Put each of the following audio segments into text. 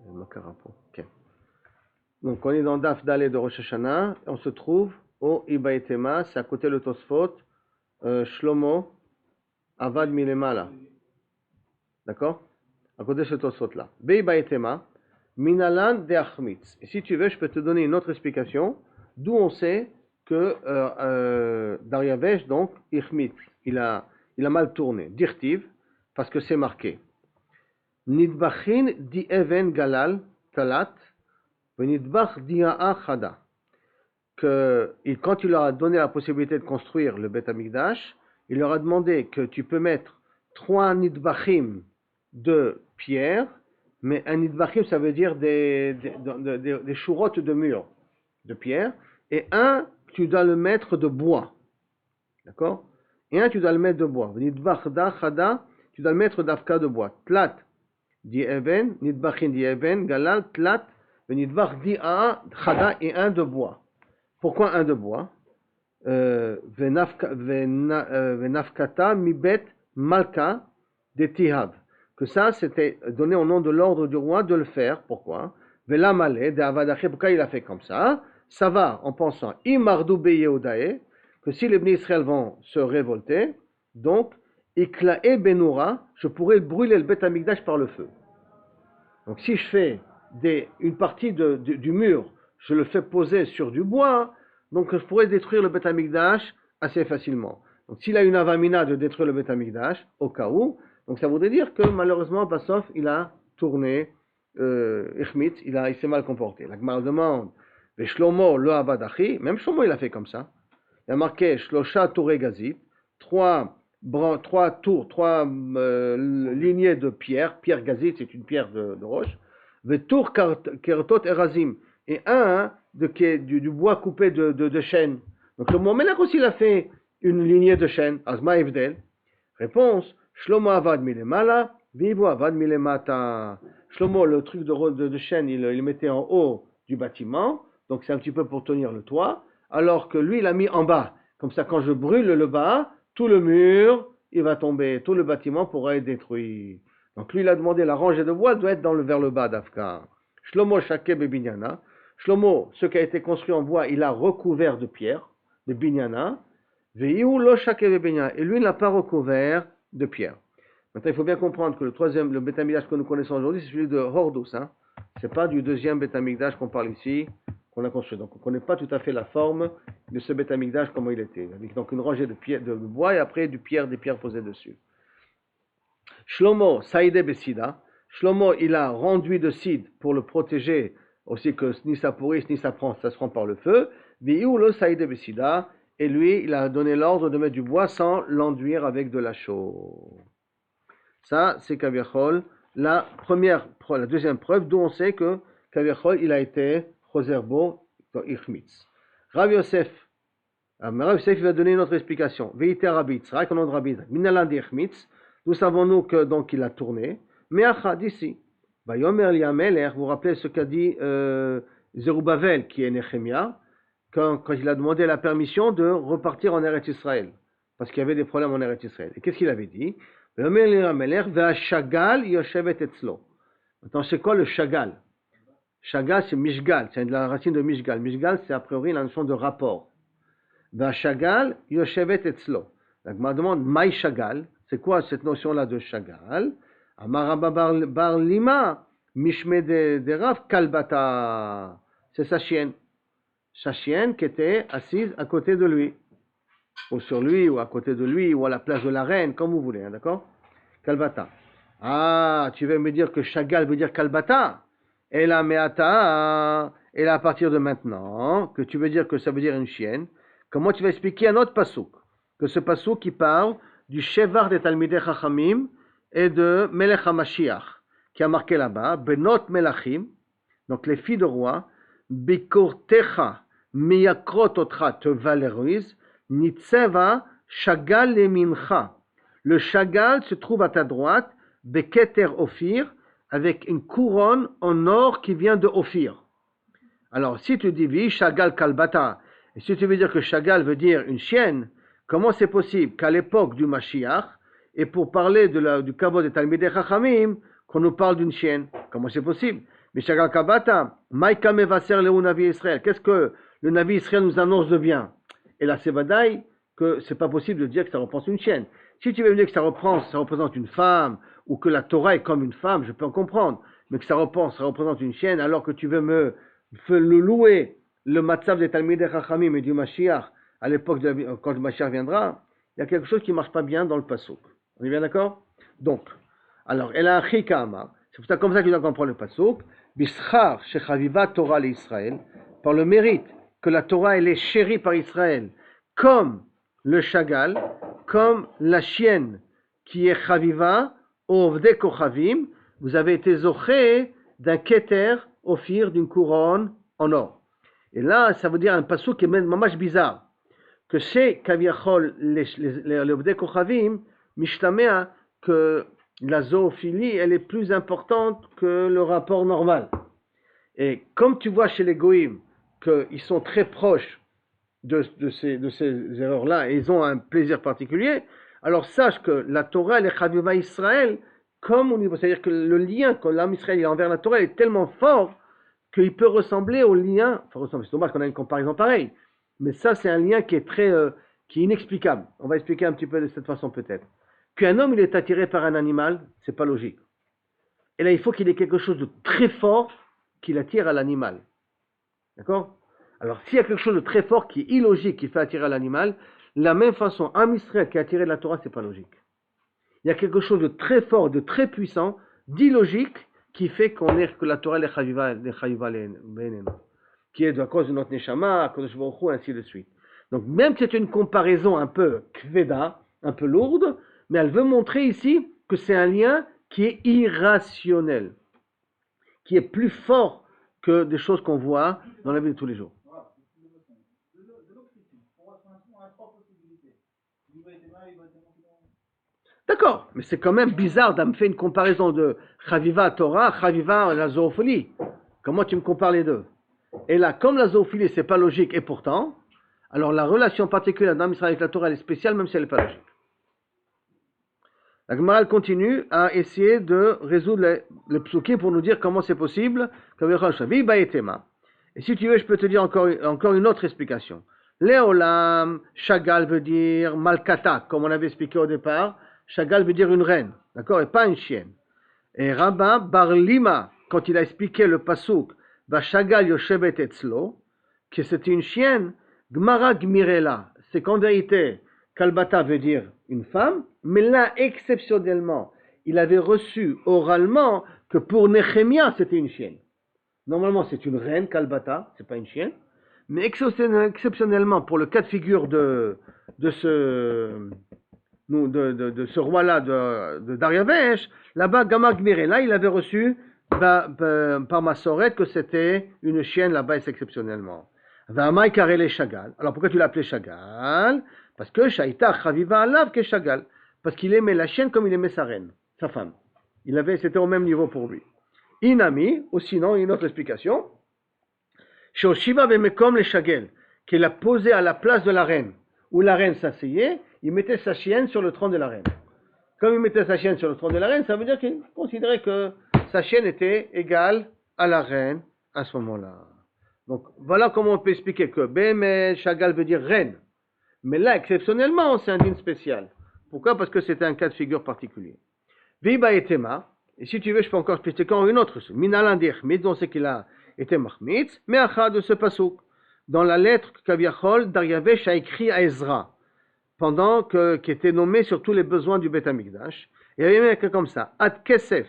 Ok. Donc on est dans Daf Dalé de Rosh Hashanah, on se trouve au Ibaetema, c'est à côté le Tosfot, Shlomo, Avad Milemala. D'accord? À côté de ce Tosfot-là. Ibaetema, Minalan de Achmitz. Et si tu veux, je peux te donner une autre explication, d'où on sait que Daryavesh, donc, Ichmitz, il a mal tourné. Dirtiv, parce que c'est marqué. Nidbachin di even galal talat, venidbach dia'a chada. Que quand il leur a donné la possibilité de construire le Beth Amikdash, il leur a demandé que tu peux mettre 3 nidbachim de pierre, mais un nidbachim ça veut dire des chourottes de mur de pierre, et un tu dois le mettre de bois, d'accord? Et un tu dois le mettre de bois. Nidbach da chada, tu dois le mettre d'afka de bois. Tlat di even, nidbachin di even, galal tlat, nidbach di a chada et un de bois. Pourquoi un de bois? Venafkata mibet malka de tihav. Que ça, c'était donné au nom de l'ordre du roi de le faire. Pourquoi? Velamale de avadaché. Pourquoi il a fait comme ça? Ça va en pensant imardou beyehudae, que si les Bnei Israël vont se révolter, donc iklae benura, je pourrais brûler le Beth Amikdash par le feu. Donc si je fais une partie du mur, je le fais poser sur du bois, donc je pourrais détruire le Beth Amikdash assez facilement. Donc s'il a une avamina de détruire le Beth Amikdash, au cas où, donc ça voudrait dire que malheureusement, Bassof, il a tourné, Ichmitz, il s'est mal comporté. La Gemara demande, Shlomo lo abadachi, même Shlomo il a fait comme ça. Il a marqué Shlosha Touré Gazit, trois lignées de pierre gazite, c'est une pierre de roche, Vetour Kertot Erazim, et un du bois coupé de chêne. Donc le Momelach aussi il a fait une lignée de chêne. Azma Evdel. Réponse, Shlomo Avad Milemala, Vivo Avad Milemata. Shlomo, le truc de chêne, il le mettait en haut du bâtiment, donc c'est un petit peu pour tenir le toit, alors que lui il a mis en bas. Comme ça, quand je brûle le bas, tout le mur, il va tomber, tout le bâtiment pourra être détruit. Donc lui, il a demandé la rangée de bois doit être vers le bas d'Afka. Shlomo Shakeb et Binyana. Shlomo, ce qui a été construit en bois, il a recouvert de pierre, de Binyana. Veiou lo Shakeb et Binyana. Et lui, il n'a pas recouvert de pierre. Maintenant, il faut bien comprendre que le Beth Amikdash que nous connaissons aujourd'hui, c'est celui de Hordous. Ce n'est pas du deuxième Beth Amikdash qu'on parle ici, qu'on a construit. Donc on ne connaît pas tout à fait la forme de ce Beth Amikdash, comment il était. Avec donc une rangée de bois et après des pierres posées dessus. Shlomo Saïde Besida. Shlomo, il a rendu de cide pour le protéger, aussi que ni ça pourrisse, ni ça se prend par le feu. Viou lo Saïde Besida. Et lui, il a donné l'ordre de mettre du bois sans l'enduire avec de la chaux. Ça, c'est Kaviachol, la deuxième preuve, d'où on sait que Kaviachol, il a été Choserbo dans Ichmitz. Rav Yosef, il va donner une autre explication. Veiter Rabbi Yitzhak, au nom de Rabbi Yitzhak, Minalan d'Ichmitz, d'où savons-nous que donc il a tourné? Meacha, d'ici. Vayomer Liameler, vous vous rappelez ce qu'a dit Zerubbabel, qui est Nehemia, quand il a demandé la permission de repartir en Eretz Israël, parce qu'il y avait des problèmes en Eretz Israël. Et qu'est-ce qu'il avait dit? Maintenant, c'est quoi le Shagal? Shagal, c'est Mishgal, c'est de la racine de Mishgal. Mishgal, c'est a priori la notion de rapport. Shagal, Yoshevet Etzlo. Donc, je me demande, Maï Shagal, c'est quoi cette notion-là de Shagal? Amaraba bar Lima, Mishme de Rav Kalbata. C'est sa chienne. Sa chienne qui était assise à côté de lui. Ou sur lui, ou à côté de lui, ou à la place de la reine, comme vous voulez, d'accord? Kalbata. Ah, tu veux me dire que Shagal veut dire Kalbata? Et la Meata, et là, à partir de maintenant, que tu veux dire que ça veut dire une chienne, comment tu vas expliquer un autre pasouk? Que ce pasouk qui parle du Shevar des Talmidei Chachamim et de Melech HaMashiach, qui a marqué là-bas, Benot Melachim, donc les filles de roi, Bikortecha Miyakrot Otra te valorise, Nitzeva Shagal Lemincha. Le Shagal se trouve à ta droite, Beketer Ophir, avec une couronne en or qui vient de Ophir. Alors, si tu dis oui, Shagal Kalbata, et si tu veux dire que Shagal veut dire une chienne, comment c'est possible qu'à l'époque du Mashiach, et pour parler du Kavod et Talmidei Chachamim, qu'on nous parle d'une chienne? Comment c'est possible? Mishagal Kabata, Maïka Mevaser Leu Navi Israël. Qu'est-ce que le Navi Israël nous annonce de bien? Et là, c'est Vadaï que c'est pas possible de dire que ça représente une chienne. Si tu veux me dire que ça représente une femme, ou que la Torah est comme une femme, je peux en comprendre. Mais que ça représente une chienne, alors que tu veux me louer le matzav des Talmidei Chachamim et du Mashiach, à l'époque quand le Mashiach viendra, il y a quelque chose qui ne marche pas bien dans le pasuk. On est bien d'accord? Donc, alors, elle a un chikama. C'est comme ça qu'il doit comprendre le pasuk. Bischar shechaviva Torah l'Israël, par le mérite que la Torah elle est chérie par Israël, comme le chagal, comme la chienne qui est chaviva, ovde kochavim, vous avez été zoché d'un keter, ophir, d'une couronne en or. Et là, ça veut dire un pasuk qui est même bizarre. Que chez Kaviachol, les ovde kochavim, mishtamea, que la zoophilie, elle est plus importante que le rapport normal. Et comme tu vois chez les goïms qu'ils sont très proches de ces erreurs-là et ils ont un plaisir particulier, alors sache que la Torah, elle est chaviva Israël, comme au niveau, c'est-à-dire que le lien que l'âme Israël a envers la Torah est tellement fort qu'il peut ressembler au lien, c'est dommage qu'on a une comparaison pareille, mais ça c'est un lien qui est qui est inexplicable. On va expliquer un petit peu de cette façon peut-être. Qu'un homme il est attiré par un animal, c'est pas logique. Et là il faut qu'il ait quelque chose de très fort qui l'attire à l'animal. D'accord? Alors s'il y a quelque chose de très fort qui est illogique qui fait attirer à l'animal, de la même façon, un Israël qui est attiré de la Torah, c'est pas logique. Il y a quelque chose de très fort, de très puissant, d'illogique qui fait que la Torah est chaviva qui est à cause de notre neshama, à cause de Baruch Hu, ainsi de suite. Donc même si c'est une comparaison un peu kveda, un peu lourde, mais elle veut montrer ici que c'est un lien qui est irrationnel, qui est plus fort que des choses qu'on voit dans la vie de tous les jours. D'accord, mais c'est quand même bizarre de me faire une comparaison de Chaviva Torah, Chaviva la zoophilie. Comment tu me compares les deux? Et là, comme la zoophilie, c'est pas logique, et pourtant, alors la relation particulière d'un Israël avec la Torah, elle est spéciale, même si elle n'est pas logique. La Gemara continue à essayer de résoudre le psukim pour nous dire comment c'est possible. Et si tu veux, je peux te dire encore une autre explication. Léolam, Chagall veut dire Malkata, comme on avait expliqué au départ. Chagall veut dire une reine, d'accord, et pas une chienne. Et Rabba Barlima, quand il a expliqué le pasuk, va Chagall Yoshevet Etzlo, que c'était une chienne, Gmara Gmirela, c'est qu'en vérité, Kalbata veut dire une femme, mais là, exceptionnellement, il avait reçu oralement que pour Nehemia, c'était une chienne. Normalement, c'est une reine, Kalbata, c'est pas une chienne, mais exceptionnellement, pour le cas de figure de ce roi-là, de Dariavesh, là-bas, Gamar Gmirela, il avait reçu par Massoret que c'était une chienne là-bas, exceptionnellement. Va'amai karele Chagall. Alors pourquoi tu l'appelais Chagall? Parce que Shaïta Chaviva Alav que Chagall. Parce qu'il aimait la chienne comme il aimait sa reine, sa femme. C'était au même niveau pour lui. Inami, ou sinon, une autre explication. Shoshiva bemekom le Chagall, qu'il a posé à la place de la reine, où la reine s'asseyait, il mettait sa chienne sur le trône de la reine. Comme il mettait sa chienne sur le trône de la reine, ça veut dire qu'il considérait que sa chienne était égale à la reine à ce moment-là. Donc, voilà comment on peut expliquer que Bémel, Chagall veut dire reine. Mais là, exceptionnellement, c'est un dîne spécial. Pourquoi? Parce que c'était un cas de figure particulier. Viba et Tema, et si tu veux, je peux encore expliquer encore une autre. Minalan d'Echmid, on sait qu'il a été Mahmitz, mais Acha de ce pasouk. Dans la lettre que Kaviachol, Dariavesh a écrit à Ezra, qui était nommé sur tous les besoins du Beth Amikdash. Et il y avait même écrit comme ça, Ad Kesef,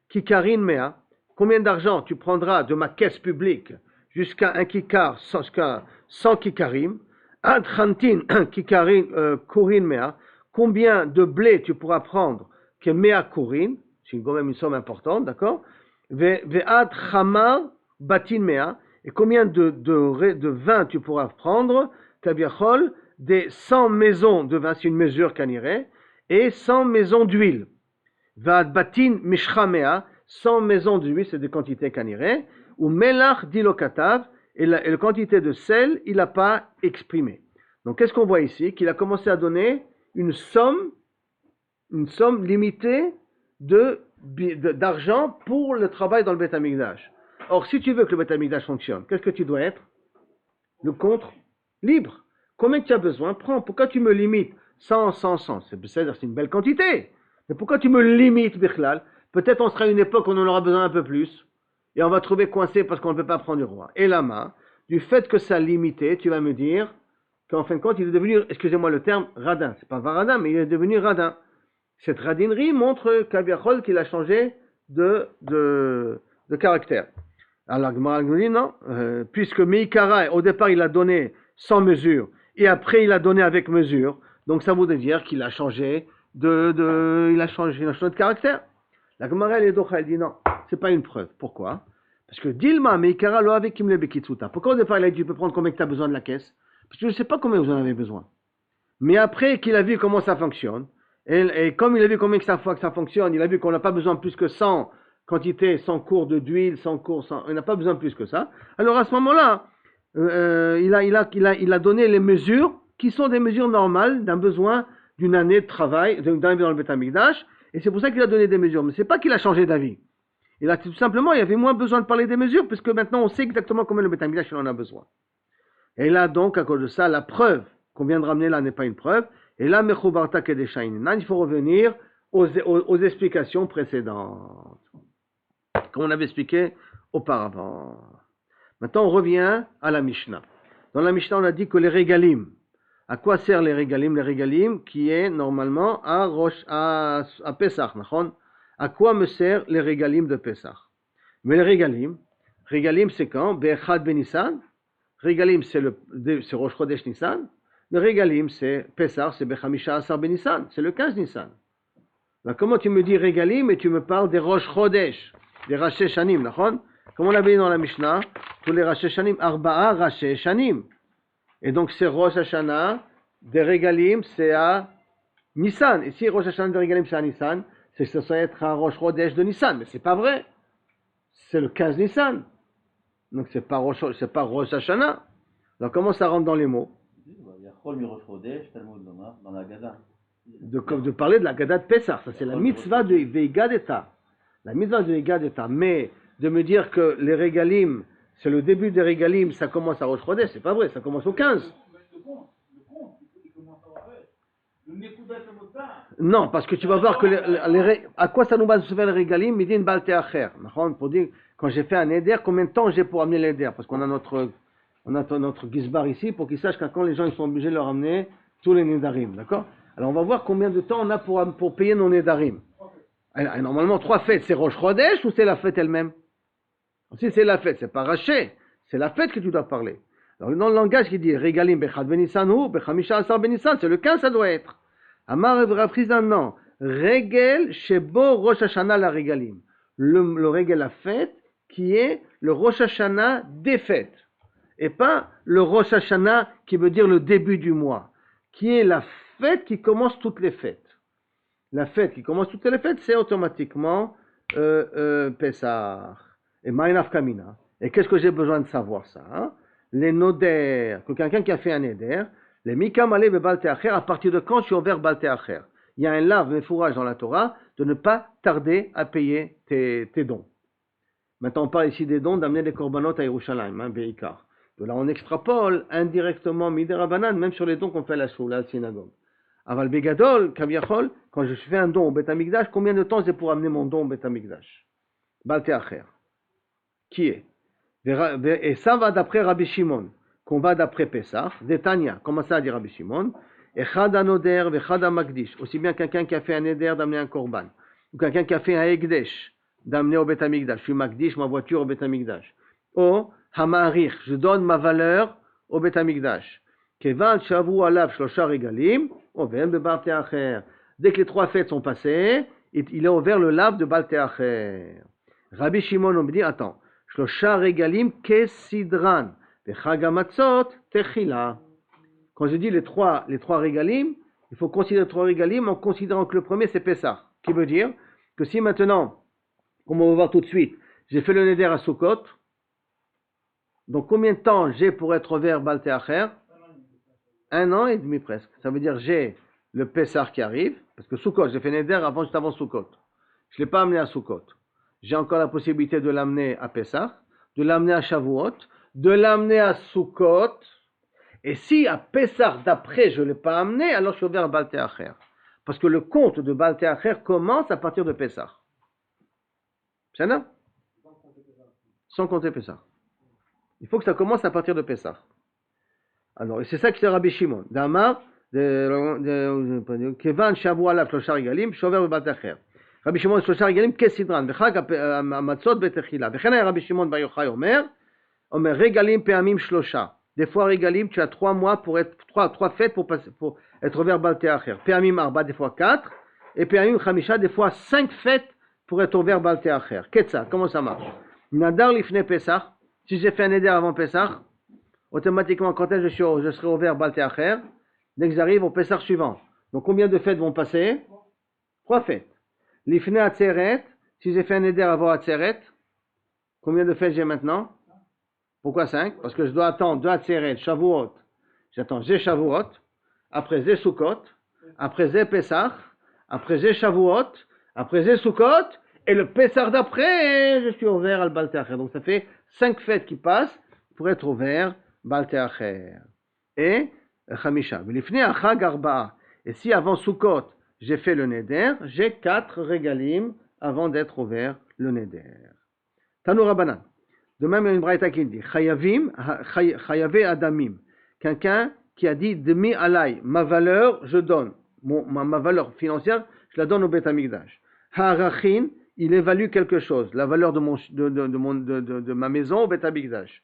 Kikarin Mea, combien d'argent tu prendras de ma caisse publique jusqu'à un kikar, jusqu'à 100 kikarim, Ad Chantin, Kikarin, Kurin Mea, combien de blé tu pourras prendre que Mea Kurin, c'est quand même une somme importante, d'accord? Ve'ad Chamar Batin Mea, et combien de vin tu pourras prendre, Kaviachol, des 100 maisons de vin, c'est une mesure canirée, et 100 maisons d'huile. Ve'ad Batin Mishchamea, 100 maisons d'huile, c'est des quantités canirées, ou Melach Dilokatav, et la quantité de sel, il n'a pas exprimé. Donc, qu'est-ce qu'on voit ici? Qu'il a commencé à donner une somme limitée d'argent pour le travail dans le Beth Amikdash. Or, si tu veux que le Beth Amikdash fonctionne, qu'est-ce que tu dois être? Le contre libre. Combien tu as besoin? Prends. Pourquoi tu me limites? 100. C'est une belle quantité. Mais pourquoi tu me limites, Bichlal? Peut-être on sera à une époque où on en aura besoin un peu plus. Et on va trouver coincé parce qu'on ne peut pas prendre du roi. Et la main, du fait que ça limité, tu vas me dire qu'en fin de compte, il est devenu, excusez-moi le terme, radin. C'est pas radin, mais il est devenu radin. Cette radinerie montre Kaviachol qu'il a changé de caractère. Alors, Gemara nous dit non, puisque Meikara, au départ, il a donné sans mesure, et après, il a donné avec mesure, donc ça voudrait dire qu'il a changé il a changé de caractère. La Gemara, elle dit non, c'est pas une preuve. Pourquoi? Parce que Dilma, Meikara, lo avec Kimle Bekitsuta. Pourquoi au départ, il a dit tu peux prendre combien que tu as besoin de la caisse? Parce que je ne sais pas combien vous en avez besoin. Mais après qu'il a vu comment ça fonctionne, et comme il a vu combien que ça fonctionne, il a vu qu'on n'a pas besoin plus que 100 quantités, 100 cours d'huile, 100 cours, il n'a pas besoin plus que ça. Alors à ce moment-là, il a donné les mesures qui sont des mesures normales d'un besoin d'une année de travail, d'un année dans le Beth Amikdash, et c'est pour ça qu'il a donné des mesures. Mais c'est pas qu'il a changé d'avis. Il a tout simplement, il y avait moins besoin de parler des mesures, puisque maintenant on sait exactement combien le Beth Amikdash il en a besoin. Et là donc, à cause de ça, la preuve qu'on vient de ramener là n'est pas une preuve. Et là, Mechubarta Kedeshaininan, il faut revenir aux explications précédentes, comme on avait expliqué auparavant. Maintenant, on revient à la Mishnah. Dans la Mishnah, on a dit que les régalim, à quoi servent les régalim? Les régalim qui est normalement à Pesach, à quoi me sert les régalim de Pesach? Mais les régalim c'est quand? Be'echad Benissan. Régalim c'est Rosh Chodesh Nissan. Le régalim, c'est Pessah, c'est Bechamisha Asar Benissan, c'est le 15 Nissan. Alors, comment tu me dis régalim et tu me parles des Rosh Chodesh, des Rashi Shanim, d'accord? Comme on l'avait dit dans la Mishnah, tous les Rashi Shanim, Arba'a Rashi Shanim. Et donc c'est Rosh Hashanah, des régalim, c'est à Nissan. Et si Rosh Hashanah des régalim, c'est à Nissan, c'est que ça doit être un Rosh Chodesh de Nissan. Mais c'est pas vrai. C'est le 15 Nissan. Donc c'est pas Rosh Hashanah. Alors comment ça rentre dans les mots? Dans la Gada. De parler de la Gada de Pessah, ça c'est la mitzvah de Veigadeta. La mitzvah de Veigadeta. Mais de me dire que les régalim, c'est le début des régalim, ça commence à Rosh Chodesh, c'est pas vrai, ça commence au 15. Non, parce que tu vas voir que à quoi ça nous va se faire les régalim, midin balte acher. Pour dire, quand j'ai fait un éder, combien de temps j'ai pour amener l'éder? Parce qu'on a notre gizbar ici pour qu'ils sachent qu'à quand les gens ils sont obligés de leur amener tous les nedarim, d'accord? Alors on va voir combien de temps on a pour payer nos nedarim. Alors, normalement 3 fêtes, c'est Rosh Chodesh ou c'est la fête elle-même? Si c'est la fête, c'est pas raché, c'est la fête que tu dois parler. Alors dans le langage qui dit Regalim Bechad Benissan ou Bechamisha Asar Benissan, c'est le 15 ça doit être. Amar Evraprizan non. Regel Shebo Rosh Hashanah la Regalim. Le Regel la fête qui est le Rosh Hashanah des fêtes. Et pas le Rosh Hashanah qui veut dire le début du mois, qui est la fête qui commence toutes les fêtes. La fête qui commence toutes les fêtes, c'est automatiquement Pessah. Et Ma'inaf Kamina. Et qu'est-ce que j'ai besoin de savoir ça? Les noder, que quelqu'un qui a fait un éder, les Mikamale ve Balte Acher, à partir de quand je suis ouvert Balte Acher? Il y a un lave, un fourrage dans la Torah, de ne pas tarder à payer tes dons. Maintenant, on parle ici des dons d'amener des korbanot à Yerushalayim, Beikar. De là, on extrapole indirectement Miderabanan, même sur les dons qu'on fait à la synagogue. Aval Begadol, Kaviachol, quand je fais un don au Beth Amikdash, combien de temps c'est pour amener mon don au Beth Amikdash? Balte Acher. Qui est? Et ça va d'après Rabbi Shimon, qu'on va d'après Pesach, Detania, comment ça dit Rabbi Shimon? Echad anoder, vechad magdish, aussi bien quelqu'un qui a fait un éder d'amener un korban, ou quelqu'un qui a fait un ekdesh d'amener au Beth Amikdash, je suis magdish ma voiture au Beth Amikdash. Ou Hamarich, je donne ma valeur au Beth Amikdash. Kevan shavu alav shlosha regalim, ovem de Balte Acher. Dès que les 3 fêtes sont passées, il est ouvert le lave de Balte Acher. Rabbi Shimon on me dit, attends, shlosha regalim kesidran, vechag hamatzot techila. Quand je dis les trois regalim, il faut considérer 3 regalim en considérant que le premier c'est Pessah, qui veut dire que si maintenant, comme on va voir tout de suite, j'ai fait le neder à Sukkot, donc combien de temps j'ai pour être ouvert Balte Acher? 1 an et demi presque. Ça veut dire j'ai le Pessah qui arrive, parce que Sukkot, j'ai fait neder juste avant Sukkot. Je ne l'ai pas amené à Sukkot. J'ai encore la possibilité de l'amener à Pessah. de l'amener à Shavuot, de l'amener à Sukkot, et si à Pessah d'après je ne l'ai pas amené, alors je suis ouvert à Baal Te'acher. Parce que le compte de Baal Te'acher commence à partir de Pessah. C'est ça? Sans compter Pessah. Il faut que ça commence à partir de Pessah. Alors, et c'est ça que c'est Rabbi Shimon. Damar, Kevan Shavu Alav Shlosha Regalim, Shover Baal Te'acher. Rabbi Shimon Shlosha Regalim, Kesidran, Bechag Amatzot Betechila. Bechena Rabbi Shimon Bar Yochai Omer Regalim Peamim Shlosha. Des fois Regalim, tu as 3 mois pour être, 3 fêtes pour être vers Baal Te'acher. Peamim Arba, des fois 4. Et Peamim Chamisha, des fois 5 fêtes pour être vers Baal Te'acher. Qu'est-ce comment ça marche? Nadar Lifne Pesach. Si j'ai fait un éder avant Pesach, automatiquement, quand je serai ouvert Baal Te'acher, dès que j'arrive au Pesach suivant. Donc combien de fêtes vont passer? 3 fêtes. Lifne Atzeret. Si j'ai fait un éder avant Atzeret, combien de fêtes j'ai maintenant? Pourquoi 5? Parce que je dois attendre 2 Atzeret, Shavuot. J'attends Zé Shavuot, après Zé Sukkot, après Zé Pesach, après Zé Shavuot, après Zé Sukkot, et le Pesach d'après, je suis ouvert à Baal Te'acher. Donc ça fait 5 fêtes qui passent pour être ouvert Baal Te'acher. Et Chamisha. Et si avant Sukkot, j'ai fait le Neder, j'ai 4 régalim avant d'être ouvert le Neder. Tanu Rabbanan. De même, il y a une braïta qui dit Chayavé Adamim. Quelqu'un qui a dit Demi alay, ma valeur, je donne. Ma valeur financière, je la donne au Beth Amikdash. Harachin, il évalue quelque chose, la valeur de ma maison au Beth Amikdash.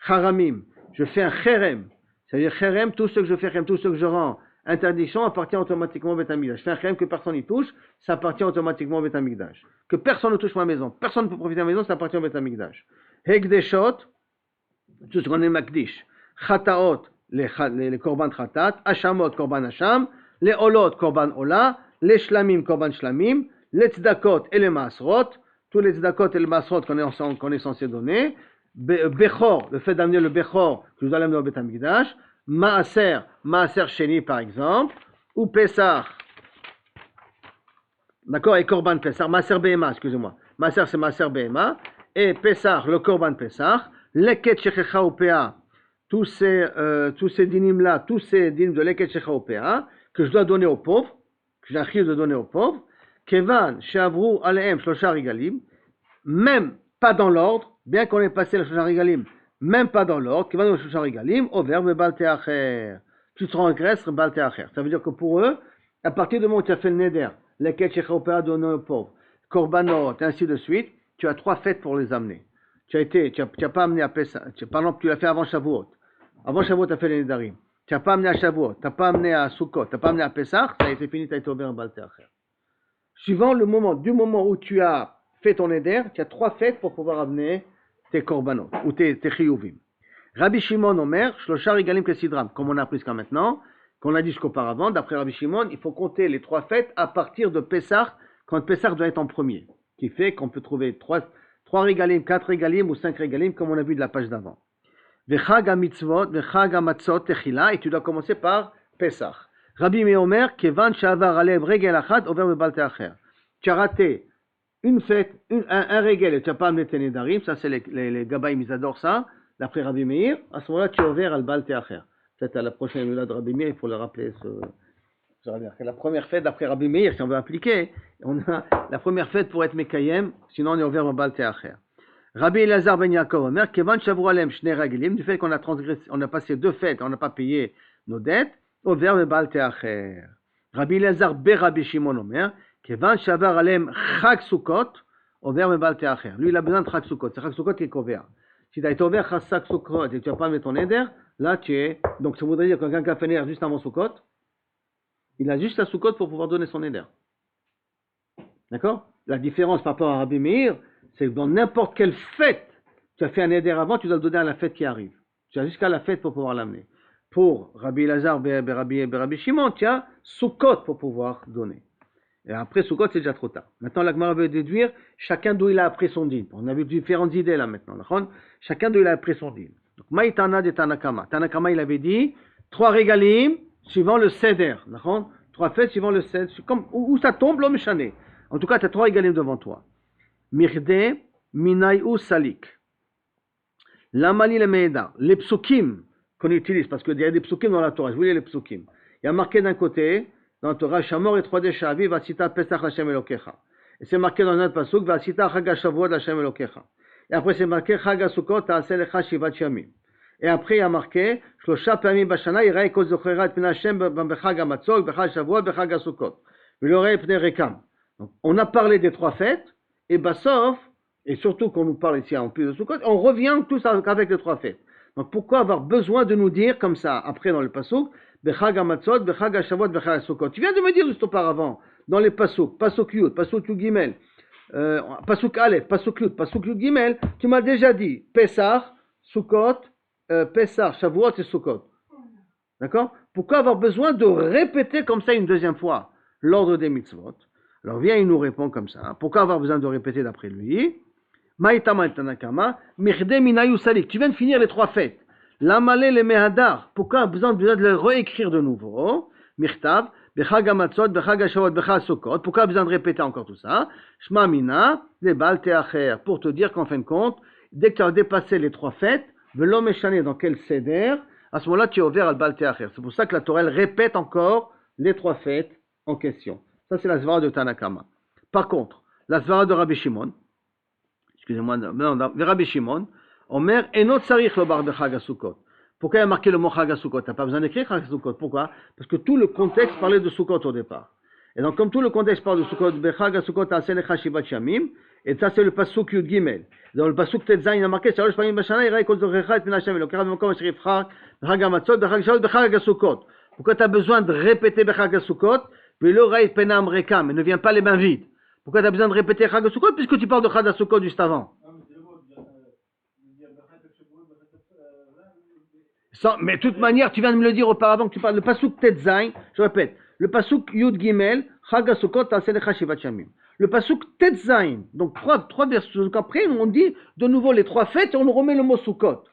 Haramim, je fais un cherem. C'est-à-dire, cherem, tout ce que je fais, tout ce que je rends, interdiction appartient automatiquement au Beth Amikdash. Je fais un cherem que personne n'y touche, ça appartient automatiquement au Beth Amikdash. Que personne ne touche ma maison, personne ne peut profiter de ma maison, ça appartient au Beth Amikdash. Hekdeshot, tout ce qu'on est makdish. Chataot, les korban chatat. Hashamot, korban hasham. Les olot, korban ola. Les shlamim, korban shlamim. Les tzedakot et les masrot. Tous les tzedakot et les masrot qu'on est censé donner. Bechor, le fait d'amener le Bechor, que vous allez amener au Beth Amikdash. Maaser sheni par exemple. Ou Pesach. D'accord, et korban Pesach. Maaser Behema, excusez-moi. Maaser, c'est Maaser Behema. Et Pesach, le Korban Pesach, Leket Shechecha Opea, tous ces dinim-là, tous ces dinim de Leket Shechecha Opea, que je dois donner aux pauvres, que j'ai un de donner aux pauvres, Kevan, Shavru, Aleem, Shlosha Regalim, même pas dans l'ordre, bien qu'on ait passé le Shlosha Regalim, même pas dans l'ordre, Kevan, Shlosha Regalim, au verbe Baal Te'acher. Tu transgresses Baal Te'acher. Ça veut dire que pour eux, à partir du moment où tu as fait le Neder, Leket Shechecha Opea donner aux pauvres, Korbanot, ainsi de suite, tu as 3 fêtes pour les amener. Tu n'as pas amené à Pessah. Par exemple, tu l'as fait avant Shavuot. Avant Shavuot, tu as fait les Nedarim. Tu n'as pas amené à Shavuot. Tu n'as pas amené à Sukkot. Tu n'as pas amené à Pessah. Ça a été fini, tu as été ouvert en Baal Te'acher. Suivant le moment, du moment où tu as fait ton Neder, tu as 3 fêtes pour pouvoir amener tes korbanot ou tes chiyuvim. Rabbi Shimon Omer, Shlosha Regalim Kesidram. Comme on a appris jusqu'à maintenant, qu'on a dit jusqu'auparavant, d'après Rabbi Shimon, il faut compter les 3 fêtes à partir de Pessah, quand Pessah doit être en premier. Qui fait qu'on peut trouver 3 régalim, 4 régalim ou 5 régalim, comme on a vu de la page d'avant. Vechag ha-mitzvot, vechag ha-matzot techila, et tu dois commencer par Pesach. Rabbi Meomer, kevan shavar alev regel achad, over be Baal Te'acher. Tu as raté une fête, un régel, et tu n'as pas amené tes nedarim, ça c'est les gabaïm, ils adorent ça, d'après Rabbi Meir, à ce moment-là tu es ouvert à Baal Te'acher. Peut-être à la prochaine Mila de Rabbi Meir, il faut le rappeler la première fête d'après Rabbi Meir, si on veut appliquer, on a la première fête pour être Mekayem, sinon on est ouvert au Baal Te'acher. Rabbi Elazar ben Yaakov Omer, Kevan Shavru Alem Shnei Regalim, du fait qu'on a transgressé, on a passé 2 fêtes, on n'a pas payé nos dettes, ouvert au Baal Te'acher. Rabbi Elazar ben Rabbi Shimon Omer, Kevan Shavar Alem Chag Sukkot, ouvert au Baal Te'acher. Lui il a besoin de Chag Sukkot, c'est Chag Sukkot qui est couvert. Si tu as été ouvert Chag Sukkot et tu n'as pas mis ton éder, là tu es, donc ça voudrait dire que quelqu'un qui a fait l'éder juste avant Sukkot, il a juste la Sukkot pour pouvoir donner son éder. D'accord? La différence par rapport à Rabbi Meir, c'est que dans n'importe quelle fête, tu as fait un éder avant, tu dois le donner à la fête qui arrive. Tu as jusqu'à la fête pour pouvoir l'amener. Pour Rabbi Elazar, Rabbi Shimon, tu as Sukkot pour pouvoir donner. Et après Sukkot, c'est déjà trop tard. Maintenant, la Gemara veut déduire chacun d'où il a appris son din. On a vu différentes idées là maintenant. Chacun d'où il a appris son din. Donc, Maïtana de Tanakama. Tanakama, il avait dit 3 régalim suivant le Seder. 3 fêtes suivant le Seder. Comme, où ça tombe, l'homme chané. En tout cas, tu as 3 régalim devant toi. Mirde, Minaï ou Salik. L'amali le me'edar. Les psukim qu'on utilise, parce qu'il y a des psukim dans la Torah, je vous lis les psukim. Il y a marqué d'un côté, dans la Torah, Shamor et 3D Shavi, Vasita Pesach Hashem Elokecha. Et c'est marqué dans un autre pasuk, Vasita Chag Shavuot Hashem Elokecha. Et après c'est marqué, Chag Sukkot Ta'aseh Lecha Shivat Yamim. Et après il y a marqué, Shlosha Pamim Bashana, Yirei Kol Zochera Et Pnei Hashem Bechag HaMatzot, Bechag Shavuot, Bechag Sukkot. V'lorei Pnei Rekam. On a parlé des trois fêtes, et Bassof, et surtout qu'on nous parle ici en plus de Sukkot, on revient tous avec les trois fêtes. Donc pourquoi avoir besoin de nous dire comme ça, après dans le pasuk, Bechag HaMatzot, Bechag HaShavuot, Bechag Sukkot. Tu viens de me dire juste auparavant, dans les pasuk, pasuk Yud, pasuk Yud Gimel, pasuk Aleph, pasuk Yud Gimel, tu m'as déjà dit Pesach, Sukkot, Pesach, Shavuot et Sukkot. D'accord? Pourquoi avoir besoin de répéter comme ça une deuxième fois l'ordre des mitzvot? Alors viens, il nous répond comme ça. Pourquoi avoir besoin de répéter d'après lui? Maïtama et Tanakama, Mirde Minayu Salik. Tu viens de finir les trois fêtes. L'Amalé le Mehadar. Pourquoi avoir besoin de le réécrire de nouveau? Mirtav, Bechag HaMatzot, Bechag HaShavuot, Bechag Sukkot. Pourquoi besoin de répéter encore tout ça? Shma Mina, le Baal Teacher. Pour te dire qu'en fin de compte, dès que tu as dépassé les trois fêtes, Velo Meshane dans quel seder, à ce moment-là tu es ouvert al Baal Teacher. C'est pour ça que la Torah répète encore les trois fêtes en question. Ça, c'est la svara de Tanakama. Par contre, la svara de Rabbi Shimon, excusez-moi, Rabbi Shimon, Omer, Enot Sarich lo bar bechag HaSukkot. Pourquoi il y a marqué le mot Chag HaSukkot? Tu n'as pas besoin d'écrire Chag HaSukkot. Pourquoi? Parce que tout le contexte parlait de Sukkot au départ. Et donc, comme tout le contexte parle de Sukkot, Bechag HaSukkot Ta'aseh Lecha Shivat Yamim, et ça, c'est le pasuk Yud Gimel. Dans le pasuk Tetzain, il y a marqué, Shalosh Pamim Bashana, Yirei Kol Zochecha Et Pnei Hashem Elokecha, B'makom Asher Yivchar, Bechag HaMatzot, Bechag Shavuot, Bechag HaSukkot. Pourquoi tu as besoin de répéter Bechag HaSukkot? Mais ne viens pas les mains vides. Pourquoi tu as besoin de répéter Chag HaSukkot puisque tu parles de Chag HaSukkot juste avant? Mais de toute manière, tu viens de me le dire auparavant que tu parles. Le pasuk Tetzain, je répète, le pasuk Yud Gimel, Chag HaSukkot Ta'aseh Lecha Shivat Yamim. Le pasuk Tetzain, donc trois versets après, on dit de nouveau les trois fêtes et on remet le mot Sukkot.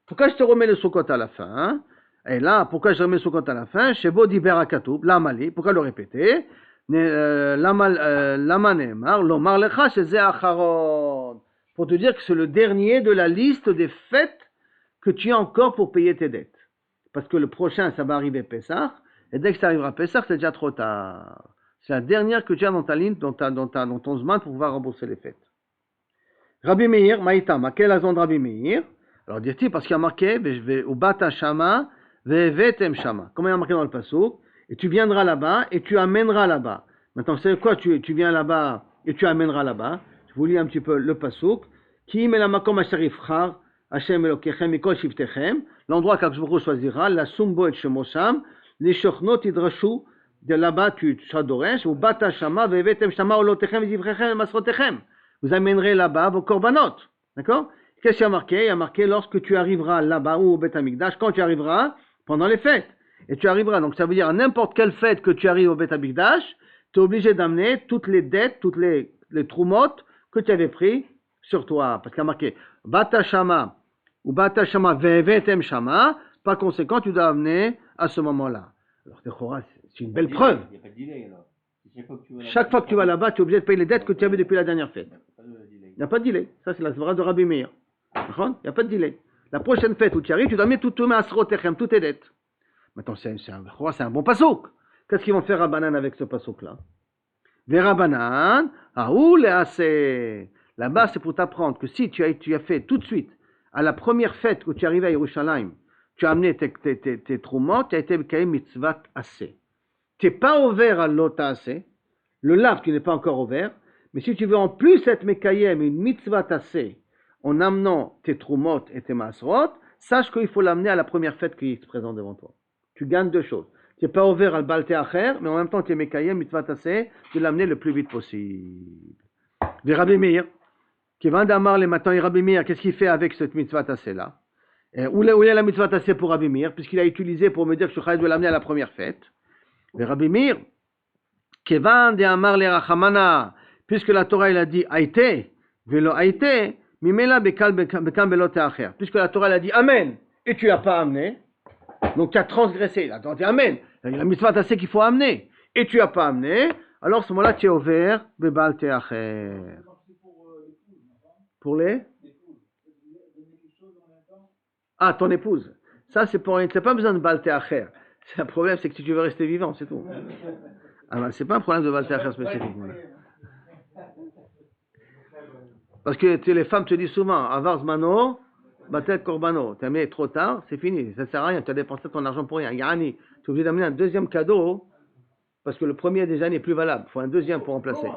Pourquoi je te remets le Sukkot à la fin, hein? Et là, pourquoi je remets Sukkot à la fin? Shebo Diber HaKatub, l'Amali, pourquoi le répéter? Lama Ne'emar, Lomar Lecha Shezeh Acharon. Pour te dire que c'est le dernier de la liste des fêtes que tu as encore pour payer tes dettes. Parce que le prochain, ça va arriver Pessah, et dès que ça arrivera Pessah, c'est déjà trop tard. C'est la dernière que tu as dans ta ligne, dans ton Zman pour pouvoir rembourser les fêtes. Rabbi Meir, Maïtama, quel azon de Rabbi Meir? Alors dit-il, parce qu'il y a marqué, je vais au Bata Shama, Ve'vetem Shama. Comment il y a marqué dans le pasuk? Et tu viendras là-bas, et tu amèneras là-bas. Maintenant, c'est quoi? Tu viens là-bas, et tu amèneras là-bas. Je vous lis un petit peu le pasuk. Ki me la makom asher yivchar, Hashem Elokechem, mikol shiftechem. L'endroit qu'Akadosh Baruch Hu choisira, la sumbo et shemosham, les shochnot idrashu, de là-bas tu s'adoresh, ou bata shama, ve'vetem shama, olotechem, vizivrechem, masrotechem. Vous amènerez là-bas vos korbanot. D'accord? Qu'est-ce qu'il y a marqué? Il y a marqué lorsque tu arriveras là-bas, ou au Beth Amikdash, quand tu arriveras, pendant les fêtes. Et tu arriveras. Donc ça veut dire à n'importe quelle fête que tu arrives au Beth Amikdash, tu es obligé d'amener toutes les dettes, toutes les troumotes que tu avais pris sur toi. Parce qu'il y a marqué Bata Shama ou Bata Shama ve'vetem Shama. Par conséquent, tu dois amener à ce moment-là. Alors, c'est une belle preuve. Il n'y a pas de delay alors. Chaque fois que tu vas là-bas, tu es obligé de payer les dettes que tu avais depuis la dernière fête. Il n'y a pas de delay. Ça, c'est la svara de Rabbi Meir. Il n'y a pas de delay. La prochaine fête où tu arrives, tu dois mettre tout asrotechem, toutes tes dettes. Maintenant, c'est un bon pasouk. Qu'est-ce qu'ils vont faire Rabbanan avec ce pasouk-là? Des Rabbanan, là-bas, c'est pour t'apprendre que si tu as fait tout de suite, à la première fête où tu es arrivé à Yerushalayim, tu as amené tes troumot, tu as été Mekayem mitzvat assez. Tu n'es pas ouvert à l'ota assez. Le lave, tu n'es pas encore ouvert. Mais si tu veux en plus être Mekayem, une mitzvat assez, en amenant tes troumot et tes masrot, sache qu'il faut l'amener à la première fête qui se présente devant toi. Tu gagnes deux choses. Tu n'es pas ouvert à Baal Teacher, mais en même temps tu es Mekayem, mitzvah tassé, de l'amener le plus vite possible. Et Rabbi Meir, qui va d'Amar les matins, et Rabbi Meir, qu'est-ce qu'il fait avec cette mitzvah tassé là? Où est la mitzvah tassé pour Rabbi Meir, puisqu'il a utilisé pour me dire que je suis de l'amener à la première fête? Et Rabbi Meir, qui va d'Amar les Rachamana, puisque la Torah il a dit Aïté, velo Aïté, mimela bekam belo teacher. Puisque la Torah elle a dit Amen, et tu l'as pas amené. Donc tu as transgressé, là, tu as dit Amen, il y a la mitzvah tassé qu'il faut amener, et tu n'as pas amené, alors à ce moment-là tu es ouvert, bebal teacher. Pour les Ah, ton épouse. Ça, c'est pour, c'est pas besoin de balte acher. C'est un problème, c'est que si tu veux rester vivant, c'est tout. Ah ben, c'est pas un problème de balte acher spécifique. Voilà. Parce que les femmes te disent souvent, avars mano, batel korbano. T'as mis trop tard, c'est fini. Ça sert à rien, tu as dépensé ton argent pour rien. Yani, tu es obligé d'amener un deuxième cadeau, parce que le premier déjà n'est plus valable. Il faut un deuxième pour remplacer.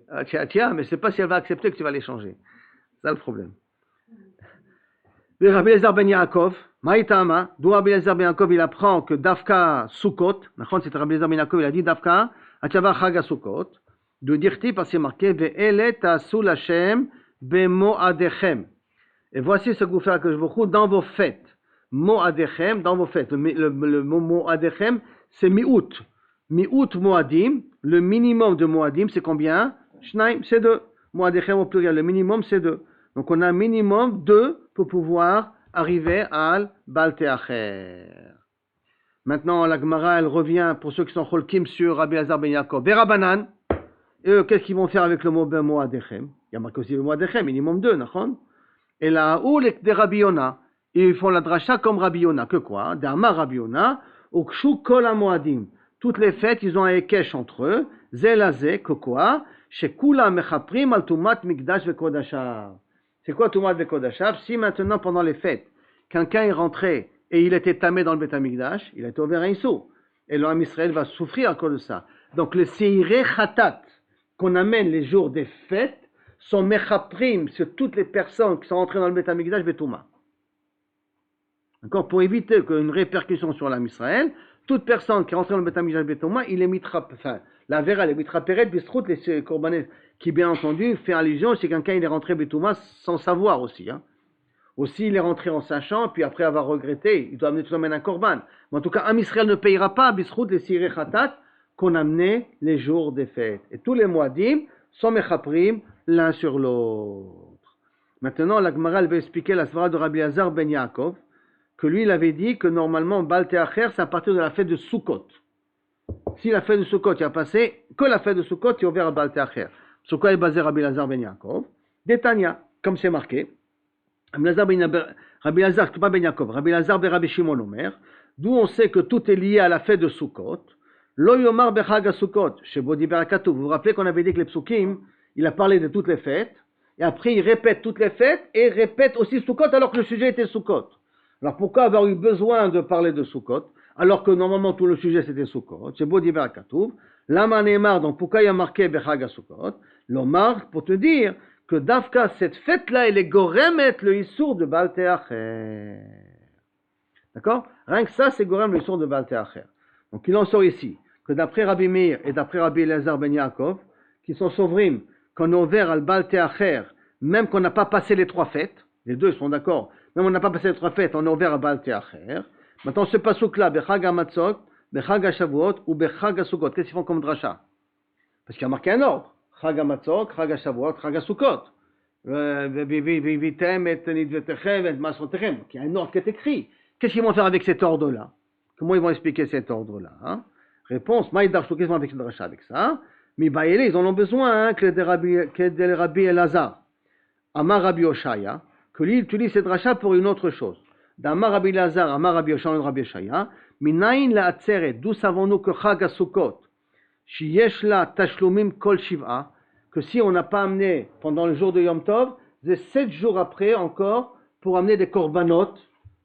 Ah, tiens, mais je sais pas si elle va accepter que tu vas l'échanger. C'est ça le problème. Rabbi Elazar ben Yaakov, Maïtama, d'où Rabbi Elazar ben Yaakov il apprend que Dafka Sukkot, c'est Rabbi Elazar ben Yaakov, il a dit Dafka, Achava Chaga Sukkot, de dirti parce que c'est marqué Ve'elet asul Hashem bemoadechem. Et voici ce que vous faites dans vos fêtes. Moadechem, dans vos fêtes. Le mot moadechem, c'est mi'out. Mi'out moadim, le minimum de moadim, c'est combien? Shnaim, c'est 2. Moadechem au pluriel, le minimum, c'est 2. Donc on a un minimum 2 pour pouvoir arriver à Balteacher. Maintenant, la Gemara, elle revient pour ceux qui sont cholkim sur Rabbi Elazar ben Yaakov. Berabanan, et eux, qu'est-ce qu'ils vont faire avec le mot moadechem? Il y a marqué aussi le moadechem, minimum 2, d'accord? Et là, où les de Rabbi Yona, ils font la dracha comme Rabbi Yona, que quoi? D'Amar Rabbi Yona, Ukshu kol hamoadim. Toutes les fêtes, ils ont un ékesh entre eux. Zelazé, que quoi? Shekula mechaprim al tumat mikdash vekodashav. C'est quoi tumat vekodashav? Si maintenant, pendant les fêtes, quelqu'un est rentré et il était tamé dans le Beth Amikdash, il a été ouvert un issou. Et l'homme Israël va souffrir à cause de ça. Donc, le seiré khatat qu'on amène les jours des fêtes, sont mechaprim sur toutes les personnes qui sont entrées dans le Beth Amikdash Betouma. D'accord? Pour éviter qu'une répercussion sur l'âme Israël, toute personne qui est entrée dans le Beth Amikdash Betouma, il est mitra, enfin, la vera, il est mitra peret, bistrout, les korbanet, qui bien entendu fait allusion, c'est quelqu'un il est rentré Betouma sans savoir aussi. Hein. Aussi, il est rentré en sachant, puis après avoir regretté, il doit amener tout de même un korban. Mais en tout cas, l'âme Israël ne payera pas bistrout, les siré khatat, qu'on amenait les jours des fêtes. Et tous les moadim sont mechaprim l'un sur l'autre. Maintenant, la Gemara va expliquer la svara de Rabbi Elazar ben Yaakov, que lui, il avait dit que normalement, Balteacher, c'est à partir de la fête de Sukkot. Si la fête de Sukkot y a passé, que la fête de Sukkot est ouverte à Balteacher. Sur quoi est basé Rabbi Elazar ben Yaakov? Détania, comme c'est marqué. Rabbi Elazar, pas ben Yaakov, Rabbi Elazar ben Rabbi Shimon Omer, d'où on sait que tout est lié à la fête de Sukkot. Lo yomar bechag Sukkot, chez Bodi Berakatou. Vous vous rappelez qu'on avait dit que les psukim, il a parlé de toutes les fêtes, et après il répète toutes les fêtes, et répète aussi Sukkot, alors que le sujet était Sukkot. Alors pourquoi avoir eu besoin de parler de Sukkot, alors que normalement tout le sujet c'était Sukkot? C'est beau d'Iber Katoub. Lama Neymar, donc pourquoi il y a marqué Bechag Sukkot? L'Omar, pour te dire que Dafka, cette fête-là, elle est Goremet, le Issour de Balteacher. D'accord? Rien que ça, c'est Gorem, le Issour de Balteacher. Donc il en sort ici, que d'après Rabbi Meir et d'après Rabbi Elazar ben Yaakov, qui sont souverains, qu'on est ouvert al Balteacher, même qu'on n'a pas passé les 3 fêtes, les deux sont d'accord, même on n'a pas passé les 3 fêtes, on est ouvert à Balteacher. Maintenant, ce pasouk-là, Bechag HaMatzot, Bechag HaShavuot ou Bechag HaSukkot, qu'est-ce qu'ils font comme dracha? Parce qu'il y a marqué un ordre. Chag HaMatzot, Chag HaShavuot, Chag HaSukkot. Vivitem et nidvetechem et masrotechem. Il y a un ordre qui est écrit. Qu'est-ce qu'ils vont faire avec cet ordre-là? Comment ils vont expliquer cet ordre-là? Hein? Réponse, Maïdar, qu'est-ce qu'ils vont avec ce dracha avec ça? Mais Baïlé, ils en ont besoin, hein, que des Rabbi Elazar. Amar Rabbi Oshaya, que lui, il utilise cette dracha pour une autre chose. D'Amar Rabbi Elazar, Amar Rabbi Oshaya, Rabbi Oshaya, Minayin la Atzeret, d'où savons-nous que Chag HaSukkot, Shiyesh la Tashlumim Kol Shiv'a, que si on n'a pas amené pendant le jour de Yom Tov, c'est 7 jours après encore pour amener des korbanot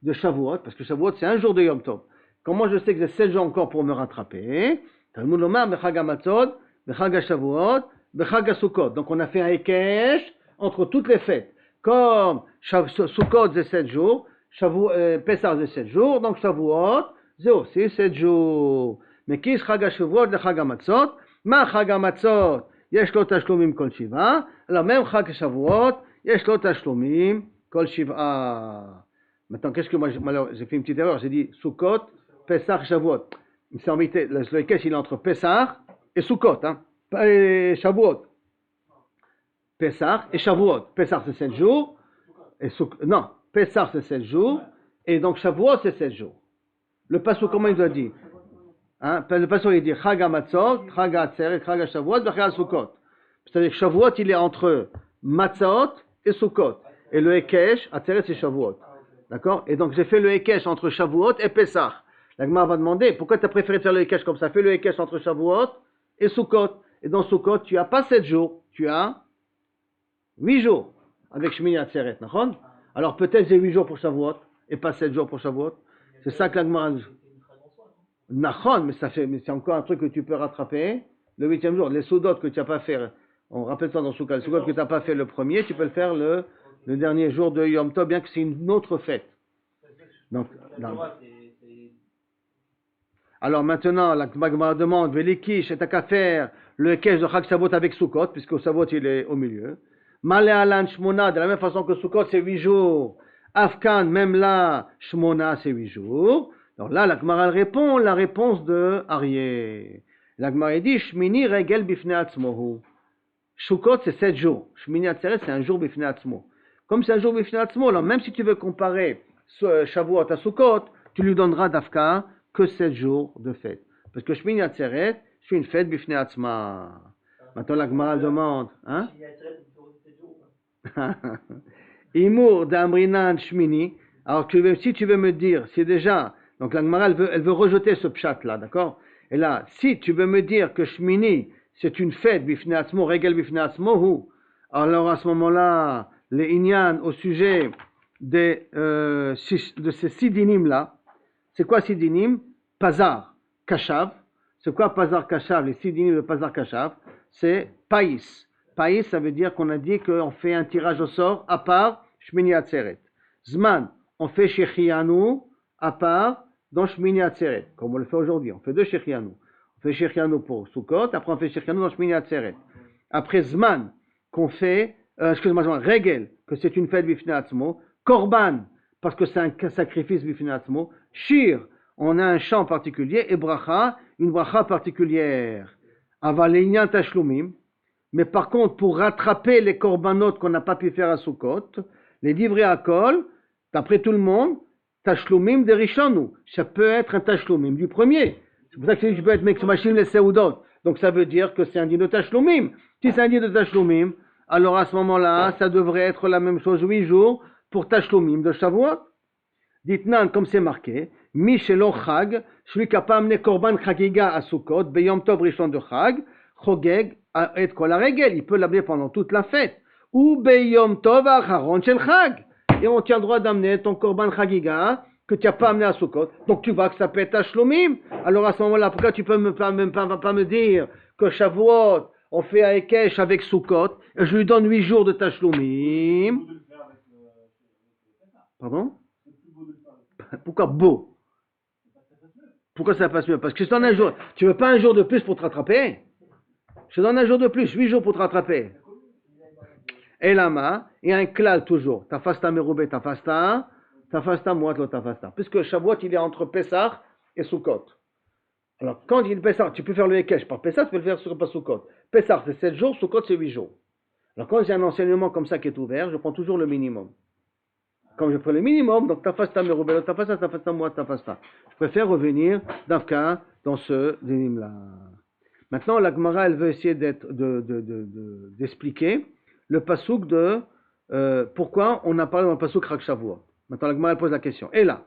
de Shavuot, parce que Shavuot c'est un jour de Yom Tov. Comment je sais que j'ai 7 jours encore pour me rattraper? Talmud Lomar, Bechag HaMatzot, Bechag HaShavuot, Bechag HaSukkot. Donc on a fait un Ekesh entre toutes les fêtes. Comme Sukkot c'est 7 jours, Pesach c'est 7 jours, donc Shavuot c'est aussi 7 jours. Mais qui est Chag HaShavuot le Chag HaMatzot? Ma Chag HaMatzot, yesh lo tashlumim kol shiva. Alors même Chag HaShavuot, yesh lo tashlumim kol shiva. Maintenant, qu'est-ce que moi j'ai fait une petite erreur, j'ai dit Sukkot, Pesach, Shavuot. Il s'est invité, le Ekesh il est entre Pesach et Sukkot, hein, et Shavuot. Pesach et Shavuot. Pesach c'est 7 jours, et non, Pesach c'est 7 jours, et donc Shavuot c'est 7 jours. Le passage, comment il doit dire? Hein? Le passage il dit Chag HaMatzot, Chag HaTzeret, Chag HaShavuot, Chag HaSukkot. C'est-à-dire que Shavuot il est entre Matzot et Sukkot. Et le Ekesh, Atzeret c'est Shavuot. D'accord? Et donc j'ai fait le Hekesh entre Shavuot et Pessah. La Gemara va demander pourquoi tu as préféré faire le Hekesh comme ça. Fais le Hekesh entre Shavuot et Sukkot. Et dans Sukkot, tu n'as pas 7 jours, tu as 8 jours avec Shmini Atzeret. D'accord? Alors peut-être j'ai 8 jours pour Shavuot et pas 7 jours pour Shavuot. C'est ça que la Gemara dit. Nachon, mais c'est encore un truc que tu peux rattraper le 8e jour. Les Soudot que tu n'as pas fait, on rappelle ça dans Sukkot, les Soudot que tu n'as pas fait le premier, tu peux le faire le dernier jour de Yom Tov, bien que c'est une autre fête. Donc, alors maintenant, la Gemara demande, Velikish, et t'as qu'à faire le Hekesh de Chag Shavuot avec Sukkot, puisque Shavuot il est au milieu. Malé Alan Shmona, de la même façon que Sukkot c'est 8 jours. Afkan, même là, Shmona c'est 8 jours. Alors là, la Gemara répond la réponse de Aryeh. La Gemara dit, Shmini regel bifnei atzmohu. Sukkot c'est 7 jours. Shmini Atzeret c'est un jour bifnei atzmo. Comme c'est un jour bifnei atzmo, alors même si tu veux comparer Shavuot à Sukkot, tu lui donneras d'Afka que 7 jours de fête. Parce que Shmini Atzeret, c'est une fête bifnei atzma. Maintenant la Gemara demande, hein? Imour d'Amrinan Shmini. Alors si tu veux me dire, c'est déjà, donc la Gemara elle veut rejeter ce pshat là, d'accord? Et là, si tu veux me dire que Shmini c'est une fête bifnei atzmo, regel bifnei atzmo, alors à ce moment-là, les Inyan au sujet de ces 6 dinim là, c'est quoi 6 dinim? Pazar, Kashav. C'est quoi Pazar, Kashav? Les 6 dinim de Pazar, Kashav, c'est Païs. Païs, ça veut dire qu'on a dit qu'on fait un tirage au sort à part Shmini Atzeret. Zman, on fait Shechianu à part dans Shmini Atzeret, comme on le fait aujourd'hui. On fait 2 Shechianu. On fait Shechianu pour Sukkot, après on fait Shechianu dans Shmini Atzeret. Après Zman, qu'on fait, Regel, que c'est une fête bifnei atzmo. Korban, parce que c'est un sacrifice bifnei atzmo. Shir, on a un chant particulier. Et bracha, une bracha particulière. Avalinyan tashlumim. Mais par contre, pour rattraper les korbanot qu'on n'a pas pu faire à Sukkot, les livrés à kol, d'après tout le monde, tashlumim de rishonu. Ça peut être un tashlumim du premier. C'est pour ça que je peux être mexmachim les seudot. Donc ça veut dire que c'est un din de tashlumim. Si c'est un din de tashlumim, alors à ce moment-là, ça devrait être la même chose 8 jours pour tashlumim de Shavuot. Dites-nan, comme c'est marqué, mi shelo chag, celui qui n'a pas amené korban chagiga à Sukkot, beyom tov rishon de chag, chogeg et kol regel, il peut l'amener pendant toute la fête. Ou beyom tov acharon shel chag. Et on tient le droit d'amener ton korban chagiga que tu n'as pas amené à Sukkot. Donc tu vois que ça peut être tashlumim. Alors à ce moment-là, pourquoi tu peux pas me dire que Shavuot, on fait un Hekesh avec Sukkot, et je lui donne 8 jours de tashlumim. Pardon? Pourquoi beau? Pourquoi ça passe mieux? Parce que je te donne un jour. Tu veux pas un jour de plus pour te rattraper? Je te donne un jour de plus, 8 jours pour te rattraper. Et lama, il y a un klal toujours. Tafasta meroube, tafasta moat lo tafasta. Puisque Shavuot, il est entre Pessah et Sukkot. Alors, quand il dit Pessah, tu peux faire le Hekesh par Pessah, tu peux le faire sur Sukkot. Pessah, c'est 7 jours, Sukkot, c'est 8 jours. Alors, quand j'ai un enseignement comme ça qui est ouvert, je prends toujours le minimum. Quand je prends le minimum, donc tafasta merubelo, tafasta moat, tafasta. Je préfère revenir d'Afka dans ce dénim-là. Maintenant, la Gemara, elle veut essayer d'expliquer le pasouk de pourquoi on a parlé dans le pasouk Chag Shavuot. Maintenant, la Gemara, elle pose la question. Et là,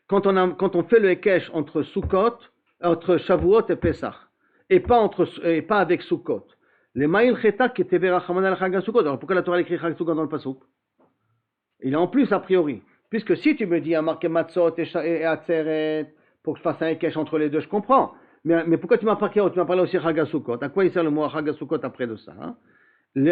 quand on fait le Hekesh entre Sukkot, entre Shavuot et Pesach, et pas avec Sukkot, les Ma'il Cheta qui étaient Berachamon al Chag Sukkot. Alors pourquoi la Torah écrit Chag Sukkot dans le pasouk? Il est en plus a priori. Puisque si tu me dis à marquer Matzot et Atzeret pour que je fasse un Hekesh entre les deux, je comprends. Mais pourquoi tu m'as parlé aussi Chag Sukkot? À quoi il sert le mot Chag Sukkot après de ça? Hein?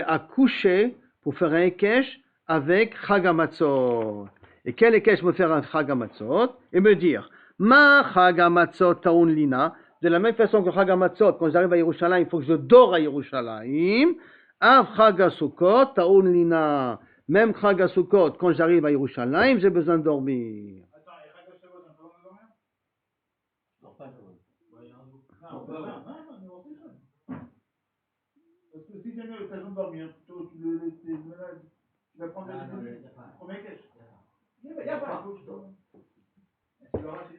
À coucher pour faire un Hekesh avec Chag Matzot. Et quel Hekesh me faire un Chag Matzot? Et me dire, Ma Chag Matzot Taun Lina, de la même façon que Chag Matzot, quand j'arrive à Yerushalayim, il faut que je dors à Yerushalayim. Av Chag Sukkot Taun Lina. Même Chag Sukkot, quand j'arrive à Yerushalayim, j'ai besoin de dormir. Attends, et Chag Shavuot, on peut dormir? Non, pas Shavuot. Non, pas rien. Non, parce que si jamais tu as besoin de dormir, tu vas prendre le premier cache. Il n'y a pas.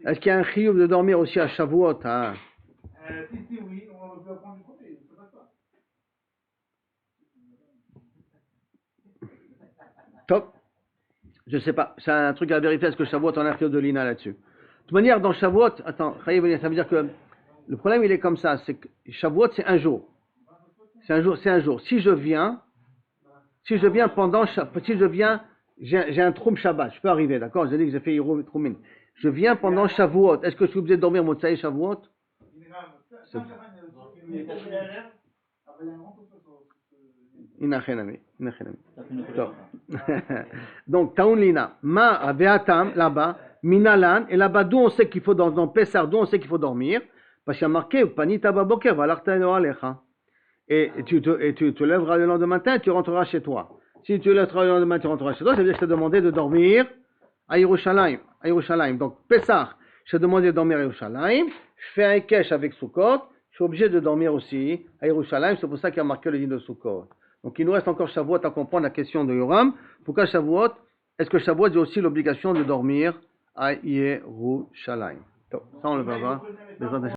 Est-ce qu'il y a un chiyuv de dormir aussi à Shavuot? Hein? Si, oui, on va prendre du premier, ça passe pas. Top. Je sais pas. C'est un truc à vérifier. Est-ce que Shavuot en a fait de Lina là-dessus? De toute manière, dans Shavuot, attends, ça veut dire que le problème il est comme ça. C'est que Shavuot c'est un jour. C'est un jour. Si je viens pendant, si je viens, j'ai un Troum Shabbat. Je peux arriver, d'accord? J'ai dit que j'ai fait Hiroum Troumin. Je viens pendant Shavuot. Est-ce que je suis obligé de dormir Motsai Shavuot? Donc, Taoun Lina, Ma Aveatam, là-bas, Minalan, et là-bas, d'où on sait qu'il faut dans Pessar, d'où on sait qu'il faut dormir, parce qu'il y a marqué, Panita Baboker, Valarta Alecha. Et tu te lèveras le lendemain matin et tu rentreras chez toi. Si tu lèveras le lendemain matin, tu rentreras chez toi, ça veut dire que je t'ai demandé de dormir à Yerushalayim. Donc, Pessah, je t'ai demandé de dormir à Yerushalayim, je fais un kesh avec Sukkot, je suis obligé de dormir aussi à Yerushalayim, c'est pour ça qu'il y a marqué le din de Sukkot. Donc, il nous reste encore Shavuot à comprendre la question de Yoram. Pourquoi Shavuot? Est-ce que Shavuot a aussi l'obligation de dormir à Yerushalayim? Ça, on le va voir.